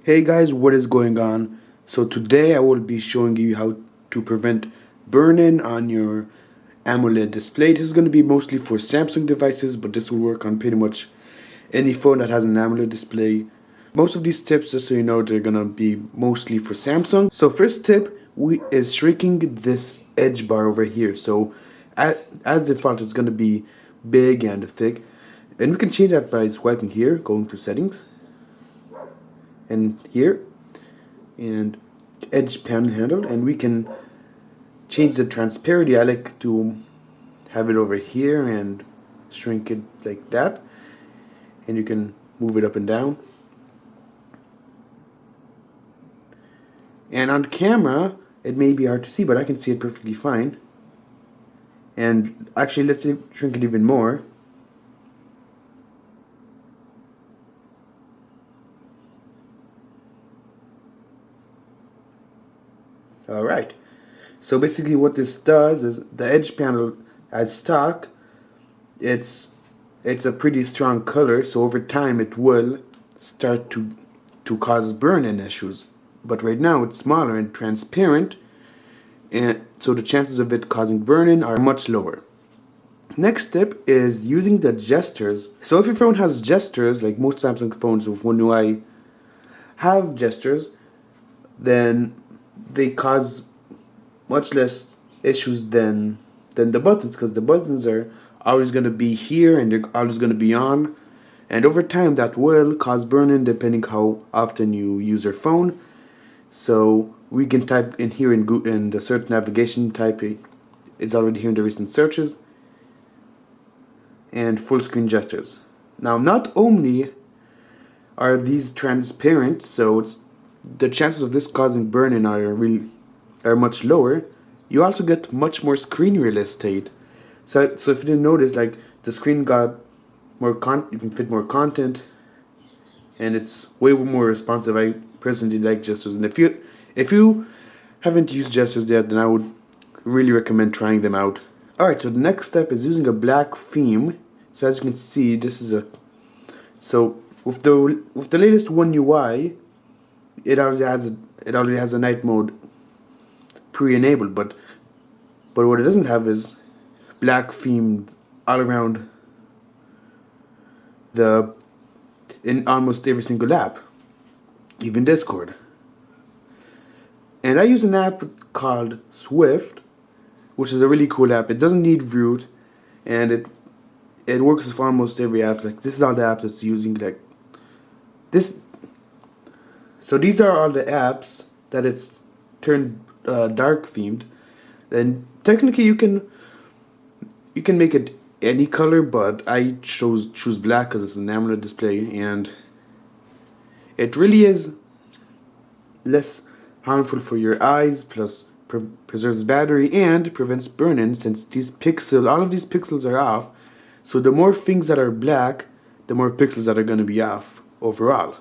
Hey guys, what is going on? So today I will be showing you how to prevent burn-in on your AMOLED display. This is going to be mostly for Samsung devices, but this will work on pretty much any phone that has an AMOLED display. Most of these tips, just so you know, they're going to be mostly for Samsung. So first tip is shrinking this edge bar over here. So as default, it's going to be big and thick. And we can change that by swiping here, going to settings, and here, and edge panhandle, and we can change the transparency. I like to have it over here and shrink it like that, and you can move it up and down. And on camera it may be hard to see, but I can see it perfectly fine. And actually, let's shrink it even more. Alright, so basically what this does is the edge panel as stock, it's a pretty strong color, so over time it will start to cause burn-in issues. But right now it's smaller and transparent, and so the chances of it causing burn-in are much lower. Next step is using the gestures. So if your phone has gestures, like most Samsung phones with One UI have gestures, then they cause much less issues than the buttons, because the buttons are always going to be here and they're always going to be on, and over time that will cause burn-in depending how often you use your phone. So we can type in here in the search navigation, type it, it's already here in the recent searches, and full screen gestures. Now not only are these transparent, so the chances of this causing burn-in are much lower. You also get much more screen real estate. So if you didn't notice, like the screen got more you can fit more content, and it's way more responsive. I personally like gestures, and if you haven't used gestures yet, then I would really recommend trying them out. Alright, so the next step is using a black theme. So as you can see, this is so with the latest One UI, it already has a night mode pre-enabled, but what it doesn't have is black themed all around in almost every single app, even Discord. And I use an app called Swift, which is a really cool app. It doesn't need root, and it works with almost every app. Like this is all the apps it's using, like this. So these are all the apps that it's turned dark themed. And technically you can make it any color, but I choose black because it's an AMOLED display, and it really is less harmful for your eyes, plus preserves battery and prevents burn-in, since all of these pixels are off. So the more things that are black, the more pixels that are going to be off overall,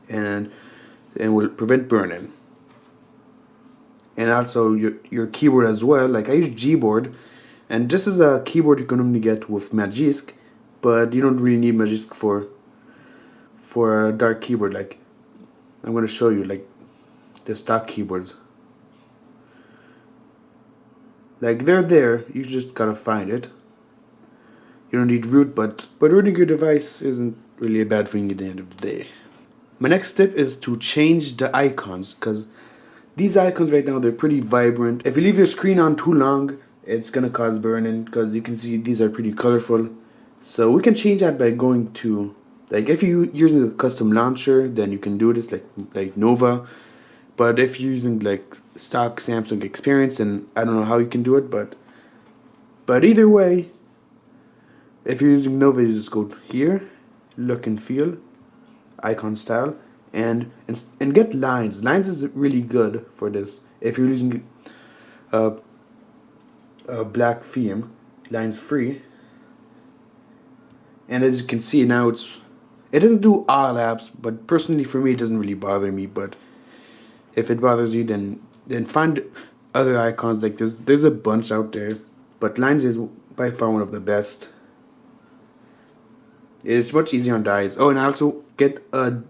and will prevent burn-in. And also your keyboard as well. Like I use Gboard, and this is a keyboard you can only get with Magisk, but you don't really need Magisk for a dark keyboard. Like I'm going to show you, like the stock keyboards. Like they're there, you just gotta find it. You don't need root, but rooting your device isn't really a bad thing at the end of the day. My next tip is to change the icons, because these icons right now, they're pretty vibrant. If you leave your screen on too long, it's gonna cause burn-in, because you can see these are pretty colorful. So we can change that by going to, like if you're using a custom launcher, then you can do this like Nova. But if you're using like stock Samsung experience, then I don't know how you can do it, but either way, if you're using Nova, you just go here, look and feel, icon style, and get lines. Lines is really good for this. If you're using a black theme, lines free. And as you can see now, it doesn't do all apps, but personally for me it doesn't really bother me. But if it bothers you, then find other icons. Like there's a bunch out there, but lines is by far one of the best. It's much easier on the eyes. Oh, and I also get a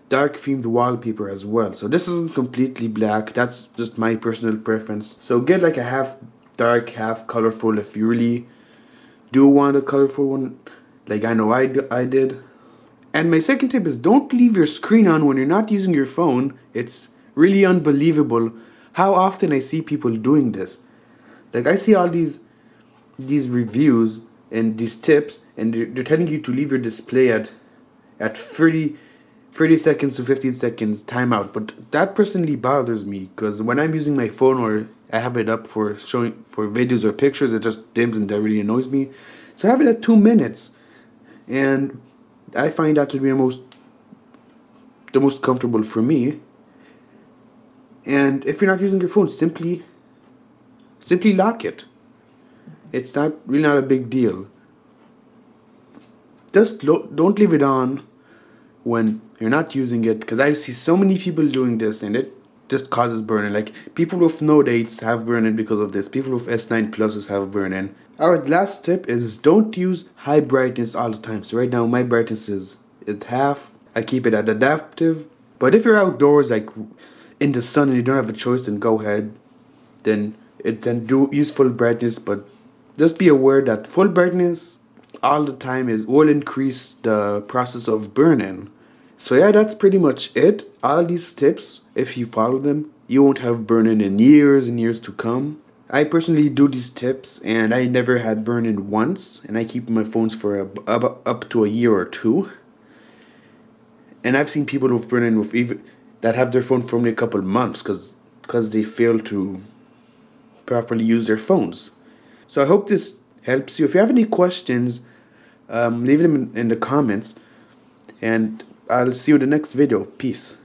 dark themed wallpaper as well. So this isn't completely black, that's just my personal preference. So get like a half dark, half colorful if you really do want a colorful one, like I know I did. And my second tip is don't leave your screen on when you're not using your phone. It's really unbelievable how often I see people doing this. Like I see all these reviews and these tips, and they're telling you to leave your display at 30 seconds to 15 seconds timeout. But that personally bothers me because when I'm using my phone or I have it up for showing for videos or pictures, it just dims and that really annoys me. So I have it at 2 minutes, and I find that to be the most comfortable for me. And if you're not using your phone, simply lock it. It's not a big deal. Just don't leave it on when you're not using it, because I see so many people doing this and it just causes burn-in. Like people with Note 8s have burn-in because of this. People with S9 Pluses have burn-in. Alright, last tip is don't use high brightness all the time. So right now my brightness is half. I keep it at adaptive. But if you're outdoors, like in the sun, and you don't have a choice, then go ahead. Then do use full brightness. But just be aware that full brightness all the time will increase the process of burn-in. So yeah, that's pretty much it. All these tips, if you follow them, you won't have burn-in in years and years to come. I personally do these tips, and I never had burn-in once, and I keep my phones for up to a year or two. And I've seen people with burn-in that have their phone for only a couple months because they fail to properly use their phones. So I hope this helps you. If you have any questions, leave them in the comments, and I'll see you in the next video. Peace.